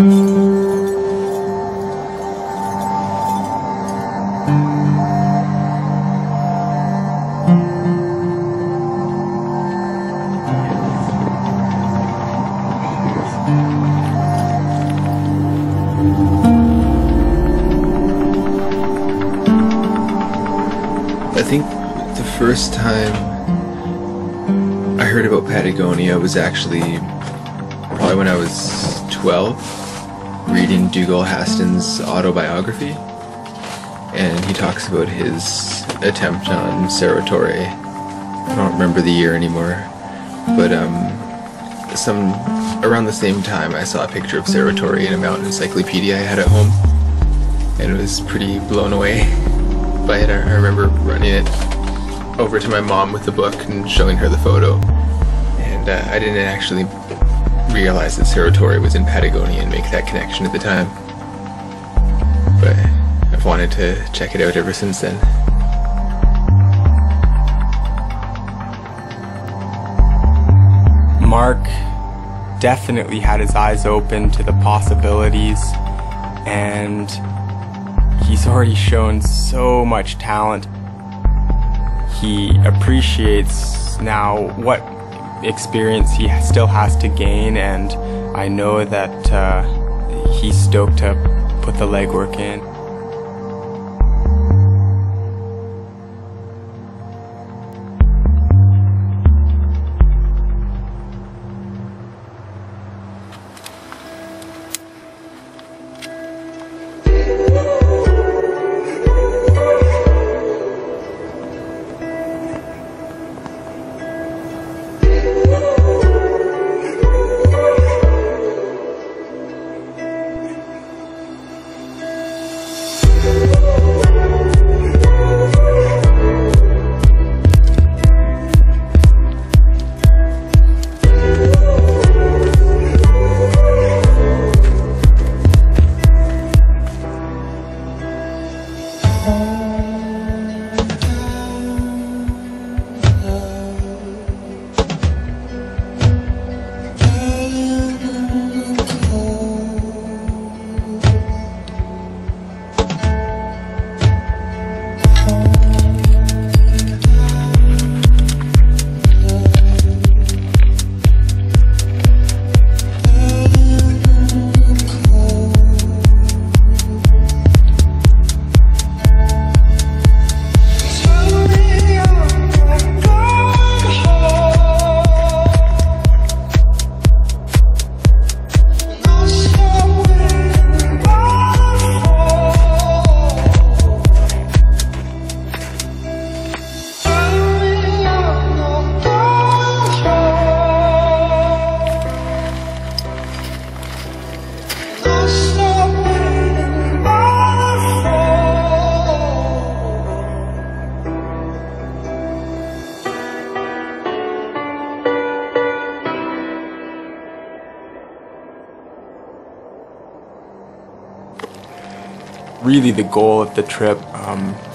I think the first time I heard about Patagonia was actually probably when I was 12, reading Dougal Haston's autobiography, and he talks about his attempt on Serotore에. I don't remember the year anymore, but around the same time I saw a picture of Serotore에 in a mountain encyclopedia I had at home, and it was pretty blown away by it. I remember running it over to my mom with the book and showing her the photo, and I didn't actually realize that Serotore에 was in Patagonia and make that connection at the time, but I've wanted to check it out ever since then. Mark definitely had his eyes open to the possibilities, and he's already shown so much talent. He appreciates now what experience he still has to gain, and I know that he's stoked to put the legwork in. Really the goal of the trip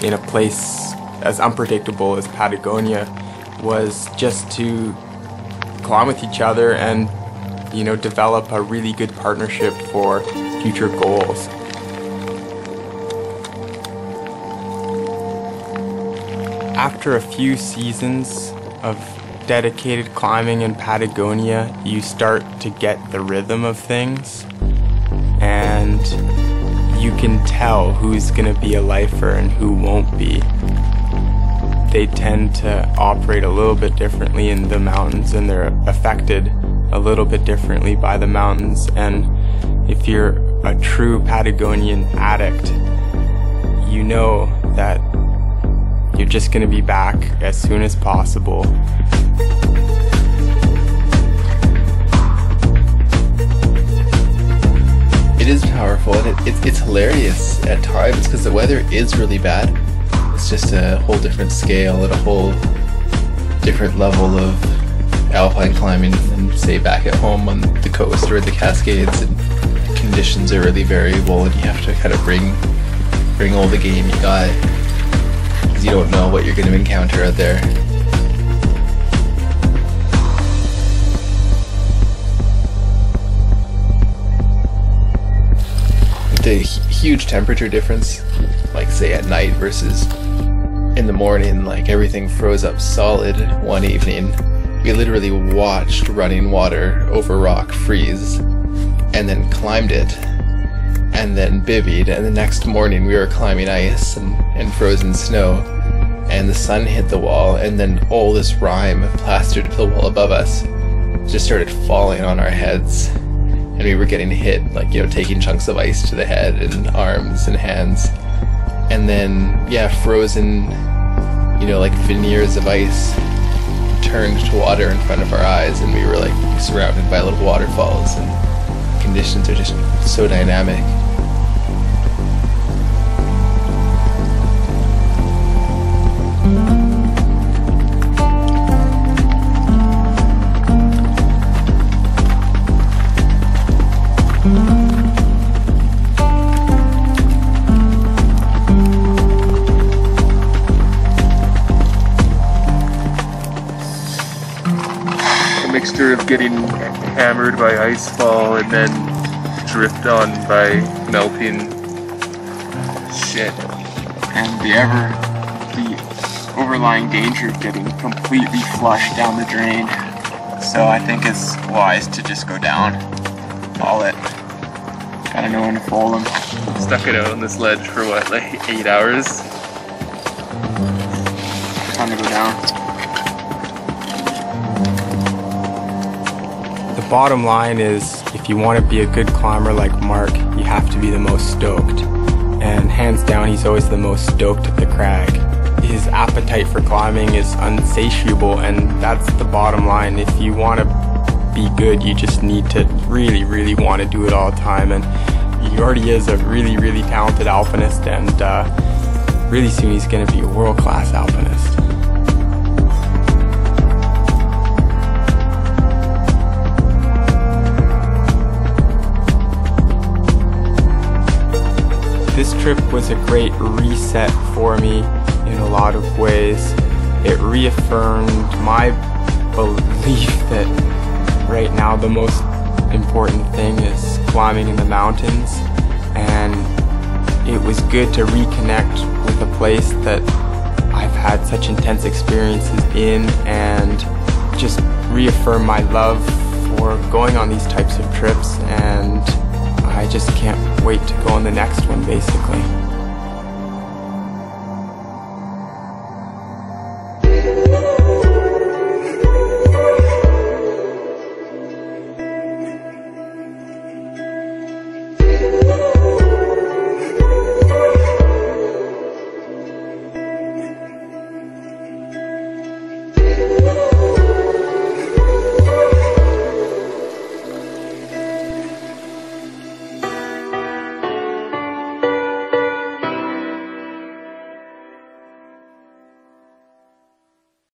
in a place as unpredictable as Patagonia was just to climb with each other and, you know, develop a really good partnership for future goals. After a few seasons of dedicated climbing in Patagonia, you start to get the rhythm of things, and you can tell who's gonna be a lifer and who won't be. They tend to operate a little bit differently in the mountains, and they're affected a little bit differently by the mountains. And if you're a true Patagonian addict, you know that you're just gonna be back as soon as possible. It is powerful, and it's hilarious at times because the weather is really bad. It's just a whole different scale at a whole different level of alpine climbing than, say, back at home on the coast or the Cascades, and conditions are really variable, and you have to kind of bring all the game you got because you don't know what you're going to encounter out there. the huge temperature difference, like say at night versus in the morning, like everything froze up solid one evening. We literally watched running water over rock freeze, and then climbed it, and then bivvied, and the next morning we were climbing ice and frozen snow, and the sun hit the wall, and then all this rime plastered to the wall above us just started falling on our heads, and we were getting hit, like, you know, taking chunks of ice to the head and arms and hands, and then, yeah, frozen, you know, like veneers of ice turned to water in front of our eyes, and we were like surrounded by little waterfalls, and conditions are just so dynamic. Mixture of getting hammered by icefall and then drift on by melting shit, and the overlying danger of getting completely flushed down the drain. So I think it's wise to just go down, haul it. Gotta know when to fold them. Stuck it out on this ledge for what, like 8 hours? Time to go down. The bottom line is, if you want to be a good climber like Mark, you have to be the most stoked. And hands down, he's always the most stoked at the crag. His appetite for climbing is unsatiable, and that's the bottom line. If you want to be good, you just need to really, really want to do it all the time. And he already is a really, really talented alpinist, and really soon he's going to be a world-class alpinist. This trip was a great reset for me in a lot of ways. It reaffirmed my belief that right now the most important thing is climbing in the mountains, and it was good to reconnect with a place that I've had such intense experiences in, and just reaffirm my love for going on these types of trips, and I just can't wait to go on the next one, basically.